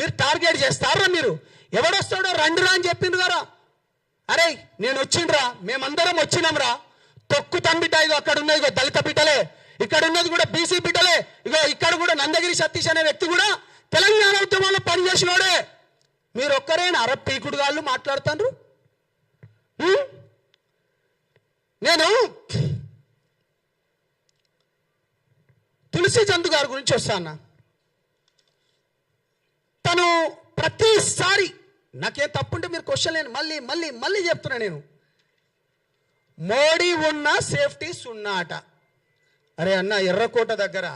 మీరు టార్గెట్ చేస్తారా? మీరు ఎవడొస్తాడో రండిరా అని చెప్పిండ్రు కదా. అరే నేను వచ్చిండ్రా, మేమందరం వచ్చినాంరా, తొక్కు తంబిట, ఇగో అక్కడ ఉన్నది ఇగో దళిత బిడ్డలే, ఇక్కడ ఉన్నది కూడా బీసీ బిడ్డలే, ఇగో ఇక్కడ కూడా నందగిరి సతీష్ అనే వ్యక్తి కూడా తెలంగాణ ఉద్యమంలో పనిచేసినోడే. మీరు ఒక్కరేనా అర పీకుడు గాళ్ళు మాట్లాడుతాండ్రు? నేను తులసి చందు గారి గురించి వస్తాను. తను ప్రతిసారి నాకేం తప్పుంటే మీరు క్వశ్చన్ లేని మళ్ళీ మళ్ళీ మళ్ళీ చెప్తున్నా, నేను మోడీ ఉన్న సేఫ్టీ సున్నా అట. అరే అన్న, ఎర్రకోట దగ్గర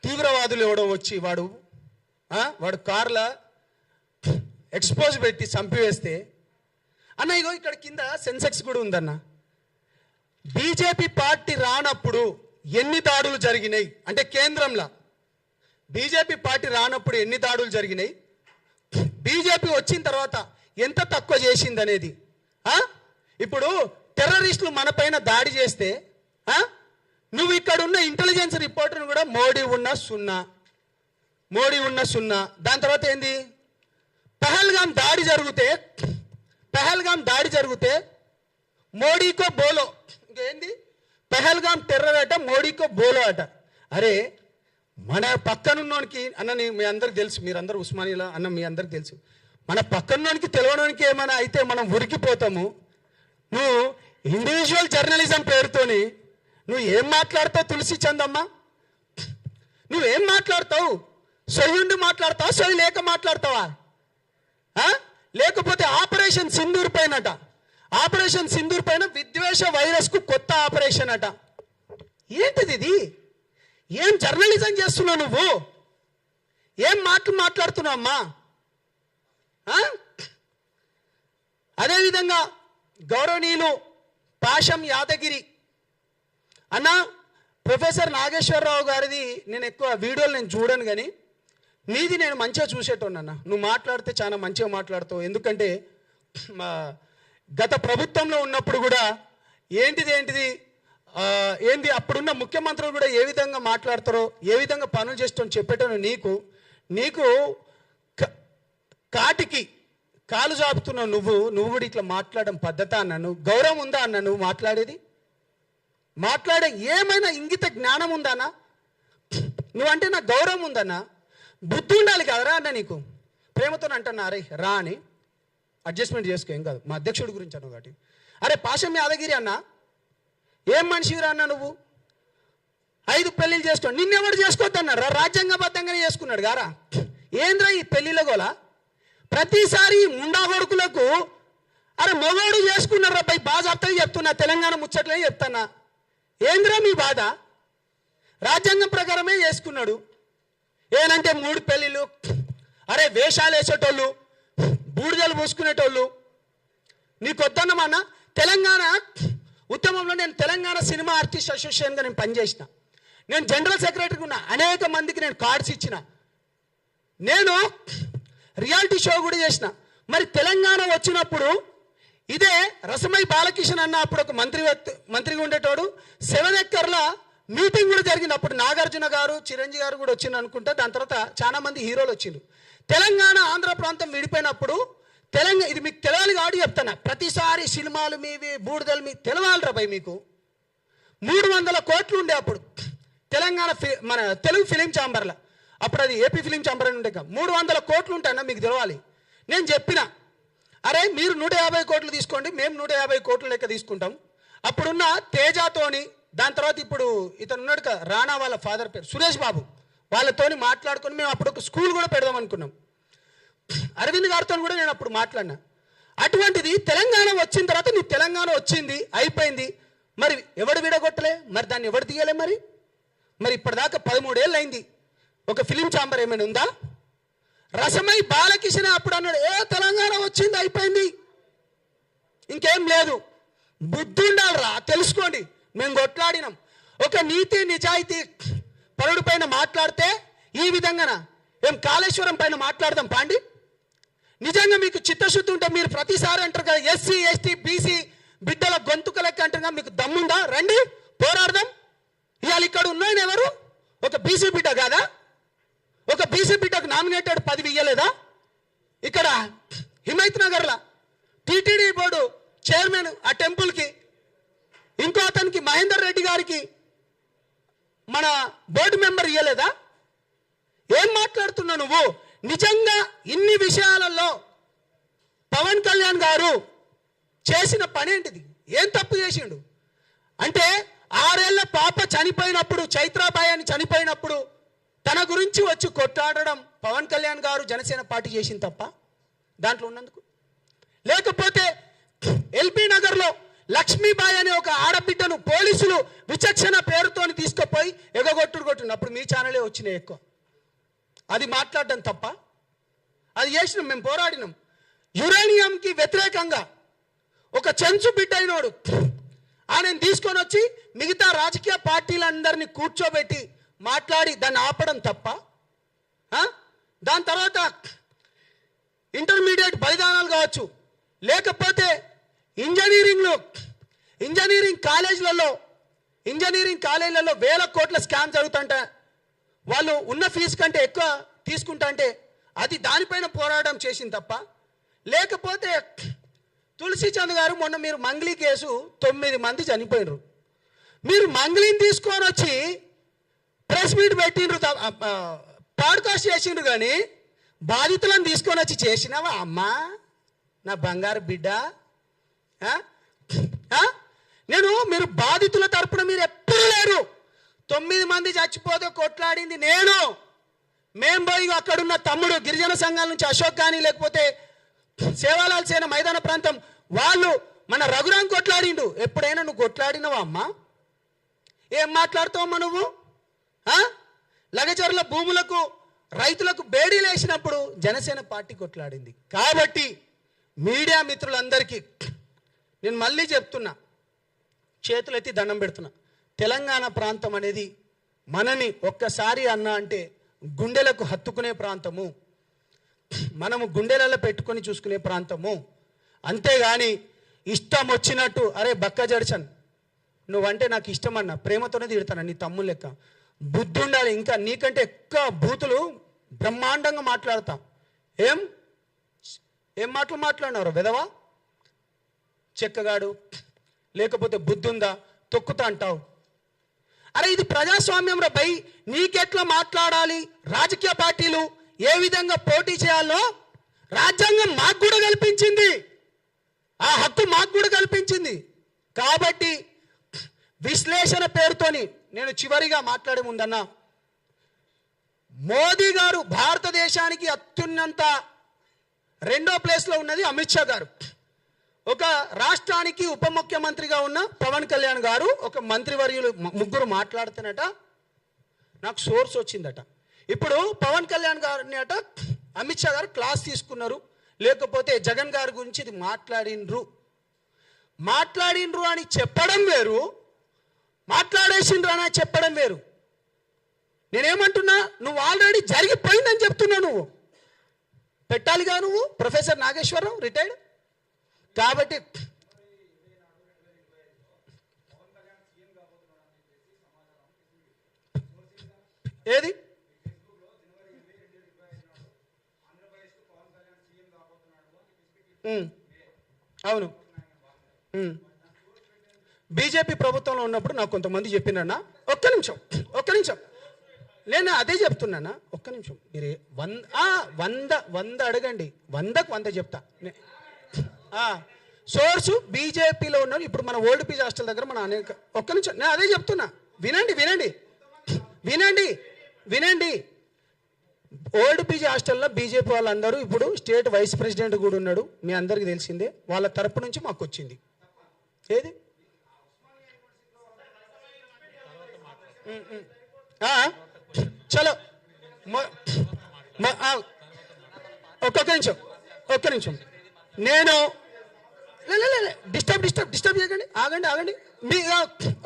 తీవ్రవాదులు ఎవడో వచ్చి వాడు కార్ల ఎక్స్పోజ్ పెట్టి చంపివేస్తే అన్న ఇగో ఇక్కడ కింద సెన్సెక్స్ కూడా ఉందన్న. బీజేపీ పార్టీ రానప్పుడు ఎన్ని దాడులు జరిగినాయి అంటే కేంద్రంలో బీజేపీ పార్టీ రానప్పుడు ఎన్ని దాడులు జరిగినాయి, బీజేపీ వచ్చిన తర్వాత ఎంత తక్కువ చేసింది అనేది. ఇప్పుడు టెర్రరిస్టులు మన పైన దాడి చేస్తే నువ్వు ఇక్కడ ఉన్న ఇంటెలిజెన్స్ రిపోర్టర్ని కూడా మోడీ ఉన్న సున్నా, మోడీ ఉన్న సున్నా. దాని తర్వాత ఏంది, పహల్గామ్ దాడి జరిగితే మోడీకో బోలో, ఇంకేంది పహల్గామ్ టెర్రర్ అట, మోడీకో బోలో అట. అరే మన పక్కనున్నోనికి అన్న, మీ అందరికి తెలుసు, మీరందరూ ఉస్మానియాలో అన్న మీ అందరికి తెలుసు, మన పక్కనున్నోనికి తెలియడానికి ఏమైనా అయితే మనం ఉరికిపోతాము. నువ్వు ఇండివిజువల్ జర్నలిజం పేరుతోని నువ్వు ఏం మాట్లాడతావు తులసి చందమ్మ? నువ్వేం మాట్లాడతావు? సొయ్యుండి మాట్లాడతావా, సొయ్యి లేక మాట్లాడతావా? లేకపోతే ఆపరేషన్ సింధూర్ పైన విద్వేష వైరస్కు కొత్త ఆపరేషన్ అట. ఏంటిది ఇది? ఏం జర్నలిజం చేస్తున్నావు నువ్వు? ఏం మాట్లాడుతున్నావు అమ్మా? అదేవిధంగా గౌరవనీయులు పాషం యాదగిరి అన్న, ప్రొఫెసర్ నాగేశ్వరరావు గారిది నేను ఎక్కువ వీడియోలు నేను చూడను, కానీ నీది నేను మంచిగా చూసేటోనన్నా. నువ్వు మాట్లాడితే చాలా మంచిగా మాట్లాడుతావు. ఎందుకంటే గత ప్రభుత్వంలో ఉన్నప్పుడు కూడా ఏంది అప్పుడున్న ముఖ్యమంత్రులు కూడా ఏ విధంగా మాట్లాడతారో, ఏ విధంగా పనులు చేస్తారో చెప్పేటోను. నీకు కాటికి కాలు చాపుతున్నావు నువ్వు కూడా ఇట్లా మాట్లాడడం పద్ధత అన్న? నువ్వు గౌరవం ఉందా అన్న? నువ్వు మాట్లాడే ఏమైనా ఇంగిత జ్ఞానం ఉందా అన్న? నువ్వంటే నాకు గౌరవం ఉందన్న, బుద్ధి ఉండాలి కదరా అన్న. నీకు ప్రేమతో అంటున్నా, అరే రా అని అడ్జస్ట్మెంట్ చేసుకో, ఏం కాదు. మా అధ్యక్షుడి గురించి అన్న ఒకటి. అరే పాషం యాదగిరి అన్న, ఏం మనిషిరా అన్న నువ్వు? 5 పెళ్ళిళ్ళు చేసుకో, నిన్నెవడు చేసుకోవద్దన్నాడు? రాజ్యాంగబద్ధంగానే చేసుకున్నాడు గారా. ఏంద్రా ఈ పెళ్ళిళ్ళ గోలా? ప్రతిసారి ముండా కొడుకులకు అరే మొగోడు చేసుకున్నారా పై బాజాప్తగా చెప్తున్నా, తెలంగాణ ముచ్చట్లే చెప్తానా. ఏంద్రా మీ బాధ? రాజ్యాంగం ప్రకారమే చేసుకున్నాడు. ఏనంటే 3 పెళ్ళిళ్ళు. అరే వేషాలు వేసేటోళ్ళు, బూడిదలు పూసుకునేటోళ్ళు నీకు వద్దన్నమన్న. తెలంగాణ ఉద్యమంలో నేను తెలంగాణ సినిమా ఆర్టిస్ట్ అసోసియేషన్గా నేను పనిచేసిన, నేను జనరల్ సెక్రటరీగా ఉన్నా, అనేక మందికి నేను కార్డ్స్ ఇచ్చిన, నేను రియాలిటీ షో కూడా చేసిన. మరి తెలంగాణ వచ్చినప్పుడు ఇదే రసమై బాలకిషన్ అన్న అప్పుడు ఒక మంత్రిగా ఉండేటోడు 7 ఎకర్ల మీటింగ్ కూడా జరిగింది. అప్పుడు నాగార్జున గారు, చిరంజీవి గారు కూడా వచ్చింది అనుకుంటా. దాని తర్వాత చాలా మంది హీరోలు వచ్చిండ్రు. తెలంగాణ ఆంధ్ర ప్రాంతం విడిపోయినప్పుడు ఇది మీకు తెలవాలి కాబట్టి చెప్తాను. ప్రతిసారి సినిమాలు మీవి, బూడిదలు మీ తెలవాలిరా భయ్. మీకు 300 కోట్లు ఉండే అప్పుడు తెలంగాణ మన తెలుగు ఫిలిం ఛాంబర్లో. అప్పుడు అది ఏపీ ఫిలిం ఛాంబర్ అని ఉండే. 300 కోట్లు ఉంటాయన్నా మీకు తెలవాలి. నేను చెప్పిన, అరే మీరు 150 కోట్లు తీసుకోండి, మేము 150 కోట్ల లెక్క తీసుకుంటాం. అప్పుడున్న తేజాతోని, దాని తర్వాత ఇప్పుడు ఇతను ఉన్నాడు కదా రాణా వాళ్ళ ఫాదర్ పేరు సురేష్ బాబు, వాళ్ళతోని మాట్లాడుకొని మేము అప్పుడు ఒక స్కూల్ కూడా పెడదాం అనుకున్నాం. అరవింద్ గారితో కూడా నేను అప్పుడు మాట్లాడినా. అటువంటిది తెలంగాణ వచ్చిన తర్వాత నీ తెలంగాణ వచ్చింది, అయిపోయింది. మరి ఎవడు విడగొట్టలే? మరి దాన్ని ఎవడు తీయలే? మరి ఇప్పటిదాకా 13 ఏళ్ళు అయింది. ఒక ఫిలిం ఛాంబర్ ఏమైనా ఉందా? రసమై బాలకిషన్ అప్పుడు అన్నాడు, తెలంగాణ వచ్చింది, అయిపోయింది, ఇంకేం లేదు. బుద్ధి ఉండాలిరా, తెలుసుకోండి. మేము కొట్లాడినాం. ఒక నీతి నిజాయితీ పరుడు పైన మాట్లాడితే ఈ విధంగానా? ఏం కాళేశ్వరం పైన మాట్లాడదాం పాండి? నిజంగా మీకు చిత్తశుద్ధి ఉంటే మీరు ప్రతిసారి అంటారు కదా ఎస్సీ ఎస్టీ బీసీ బిడ్డల గొంతుక లెక్క అంటారు కదా, మీకు దమ్ముందా? రండి పోరాడదాం. ఇవాళ ఇక్కడ ఉన్నాయని ఎవరు? ఒక బీసీ బిడ్డ కాదా? ఒక బీసీ బిడ్డకు నామినేటెడ్ పదవి ఇయ్యలేదా? ఇక్కడ హిమైత్ నగర్లో టీటీడీ బోర్డు చైర్మన్ ఆ టెంపుల్కి, ఇంకో అతనికి మహేందర్ రెడ్డి గారికి మన బోర్డు మెంబర్ ఇయ్యలేదా? ఏం మాట్లాడుతున్నావు నువ్వు? నిజంగా ఇన్ని విషయాలలో పవన్ కళ్యాణ్ గారు చేసిన పని ఏంటిది? ఏం తప్పు చేసిండు అంటే 6 ఏళ్ల పాప చనిపోయినప్పుడు, చైత్రాబాయి అని చనిపోయినప్పుడు తన గురించి వచ్చి కొట్లాడడం పవన్ కళ్యాణ్ గారు జనసేన పార్టీ చేసింది తప్ప దాంట్లో ఉన్నందుకు? లేకపోతే ఎల్బీ నగర్లో లక్ష్మీబాయి అనే ఒక ఆడబిడ్డను పోలీసులు విచక్షణ పేరుతోని తీసుకుపోయి కొట్టినప్పుడు మీ ఛానలే వచ్చినాయి ఎక్కువ. అది మాట్లాడడం తప్ప? అది చేసినాం, మేము పోరాడినాం. యురేనియంకి వ్యతిరేకంగా ఒక చెంచు బిడ్డ అయినోడు ఆయన తీసుకొని వచ్చి మిగతా రాజకీయ పార్టీలందరినీ కూర్చోబెట్టి మాట్లాడి దాన్ని ఆపడం తప్ప? దాని తర్వాత ఇంటర్మీడియట్ బలిదానాలు కావచ్చు, లేకపోతే ఇంజనీరింగ్ కాలేజీలలో వేల కోట్ల స్కామ్ జరుగుతుంట, వాళ్ళు ఉన్న ఫీజు కంటే ఎక్కువ తీసుకుంటా అంటే అది దానిపైన పోరాటం చేసింది తప్ప? లేకపోతే తులసి చంద్ గారు మొన్న మీరు మంగ్లీ కేసు 9 మంది చనిపోయినరు, మీరు మంగ్లీని తీసుకొని వచ్చి ప్రెస్ మీట్ పెట్టిండ్రు, పాడ్కాస్ట్ చేసిండ్రు, కానీ బాధితులను తీసుకొని వచ్చి చేసినావా అమ్మా నా బంగారు బిడ్డ? మీరు బాధితుల తరపున మీరు ఎప్పుడు లేరు. 9 మంది చచ్చిపోతే కొట్లాడింది నేను. మేం పోయి అక్కడున్న తమ్ముడు గిరిజన సంఘాల నుంచి అశోక్ కానీ, లేకపోతే సేవాలాల్ సేన మైదాన ప్రాంతం వాళ్ళు మన రఘురాం కొట్లాడిండు. ఎప్పుడైనా నువ్వు కొట్లాడినవా అమ్మా? ఏం మాట్లాడుతావమ్మా నువ్వు? లగచర్ల భూములకు రైతులకు బేడీలు వేసినప్పుడు జనసేన పార్టీ కొట్లాడింది. కాబట్టి మీడియా మిత్రులందరికీ నేను మళ్ళీ చెప్తున్నా, చేతులెత్తి దండం పెడుతున్నా, తెలంగాణ ప్రాంతం అనేది మనని ఒక్కసారి అన్నా అంటే గుండెలకు హత్తుకునే ప్రాంతము, మనము గుండెలలో పెట్టుకొని చూసుకునే ప్రాంతము. అంతేగాని ఇష్టం వచ్చినట్టు అరే బక్క జడ్సన్ నువ్వంటే నాకు ఇష్టం అన్న ప్రేమతోనే తిడతాను, నీ తమ్ముడు లెక్క. బుద్ధి ఉండాలి. ఇంకా నీకంటే ఎక్కువ బూతులు బ్రహ్మాండంగా మాట్లాడతా. ఏం మాటలు మాట్లాడినారు వెదవా, చెక్కగాడు, లేకపోతే బుద్ధుందా, తొక్కుతా అంటావు. అరే ఇది ప్రజాస్వామ్యం రా భయ్. నీకెట్లా మాట్లాడాలి, రాజకీయ పార్టీలు ఏ విధంగా పోటీ చేయాలో రాజ్యాంగం మాకు కూడా కల్పించింది, ఆ హక్కు మాకు కూడా కల్పించింది. కాబట్టి విశ్లేషణ పేరుతోని నేను చివరిగా మాట్లాడే ముందన్నా, మోదీ గారు భారతదేశానికి అత్యున్నత 2వ ప్లేస్లో ఉన్నది అమిత్ షా గారు. ఒక రాష్ట్రానికి ఉప ముఖ్యమంత్రిగా ఉన్న పవన్ కళ్యాణ్ గారు, ఒక మంత్రివర్యులు ముగ్గురు మాట్లాడుతున్నట నాకు సోర్స్ వచ్చిందట. ఇప్పుడు పవన్ కళ్యాణ్ గారిని అట అమిత్ షా గారు క్లాస్ తీసుకున్నారు, లేకపోతే జగన్ గారి గురించి ఇది మాట్లాడిండ్రు అని చెప్పడం వేరు, మాట్లాడేసిండ్రు అని చెప్పడం వేరు. నేనేమంటున్నా, నువ్వు ఆల్రెడీ జరిగిపోయిందని చెప్తున్నా. నువ్వు పెట్టాలిగా, నువ్వు ప్రొఫెసర్ నాగేశ్వరరావు రిటైర్డ్. కాబట్టి ఏది అవును, బీజేపీ ప్రభుత్వంలో ఉన్నప్పుడు నాకు కొంతమంది చెప్పినన్నా. ఒక్క నిమిషం నేను అదే చెప్తున్నానా, ఒక్క నిమిషం. మీరు 100 అడగండి, 100కు 100 చెప్తా. సోర్సు బీజేపీలో ఉన్నారు. ఇప్పుడు మన ఓల్డ్ పీజీ హాస్టల్ దగ్గర మన అనేక, ఒక్క నిమిషం నేను అదే చెప్తున్నా. వినండి. ఓల్డ్ పీజీ హాస్టల్లో బీజేపీ వాళ్ళందరూ ఇప్పుడు స్టేట్ వైస్ ప్రెసిడెంట్ కూడా ఉన్నాడు, మీ అందరికీ తెలిసిందే. వాళ్ళ తరపు నుంచి మాకు వచ్చింది. ఏది చలో ఒక్క నిమిషం నేను డిస్టర్బ్ చేయకండి, ఆగండి.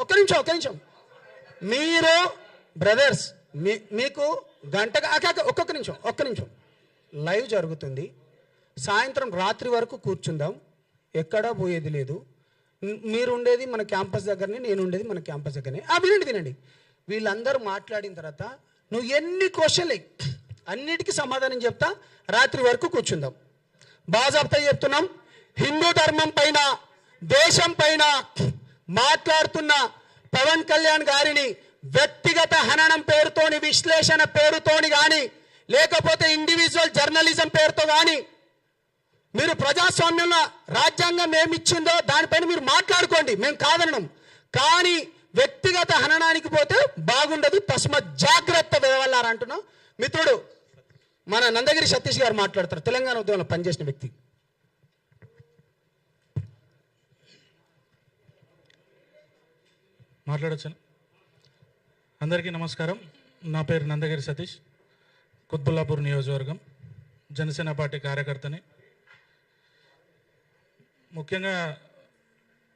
ఒక్క నిమిషం. మీరు బ్రదర్స్ మీకు గంటగా ఒక్క నిమిషం లైవ్ జరుగుతుంది. సాయంత్రం రాత్రి వరకు కూర్చుందాం, ఎక్కడా పోయేది లేదు. మీరు ఉండేది మన క్యాంపస్ దగ్గరనే, నేను ఉండేది మన క్యాంపస్ దగ్గరనే. వినండి. వీళ్ళందరూ మాట్లాడిన తర్వాత నువ్వు ఎన్ని క్వశ్చన్లు అన్నిటికీ సమాధానం చెప్తా, రాత్రి వరకు కూర్చుందాం. బాజాబ్తా చెప్తున్నాం, హిందూ ధర్మం పైన, దేశం పైన మాట్లాడుతున్న పవన్ కళ్యాణ్ గారిని వ్యక్తిగత హననం పేరుతోని, విశ్లేషణ పేరుతోని కానీ, లేకపోతే ఇండివిజువల్ జర్నలిజం పేరుతో కానీ మీరు ప్రజాస్వామ్యంలో రాజ్యాంగం ఏమిచ్చిందో దానిపైన మీరు మాట్లాడుకోండి, మేము కాదనడం. కానీ వ్యక్తిగత హననానికి పోతే బాగుండదు, తస్మత్ జాగ్రత్త వెళ్ళారు అంటున్నా. మిత్రుడు మన నందగిరి సతీష్ గారు మాట్లాడతారు, తెలంగాణ ఉద్యమంలో పనిచేసిన వ్యక్తి. మాట్లాడొచ్చాను. అందరికీ నమస్కారం. నా పేరు నందగిరి సతీష్, కుత్బుల్లాపూర్ నియోజకవర్గం, జనసేన పార్టీ కార్యకర్తని. ముఖ్యంగా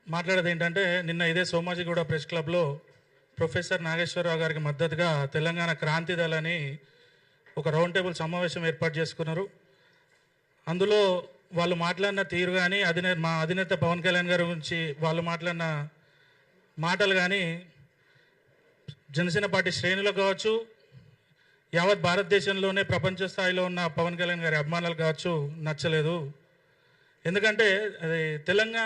మాట్లాడేది ఏంటంటే, నిన్న ఇదే సోమాజిగూడ ప్రెస్ క్లబ్లో ప్రొఫెసర్ నాగేశ్వరరావు గారికి మద్దతుగా తెలంగాణ క్రాంతి దళని ఒక రౌండ్ టేబుల్ సమావేశం ఏర్పాటు చేసుకున్నారు. అందులో వాళ్ళు మాట్లాడిన తీరు కానీ, మా అధినేత పవన్ కళ్యాణ్ గారి గురించి వాళ్ళు మాట్లాడిన మాటలు కానీ జనసేన పార్టీ శ్రేణులకు కావచ్చు, యావత్ భారతదేశంలోనే ప్రపంచ స్థాయిలో ఉన్న పవన్ కళ్యాణ్ గారి అభిమానులు కావచ్చు నచ్చలేదు. ఎందుకంటే అది తెలంగాణ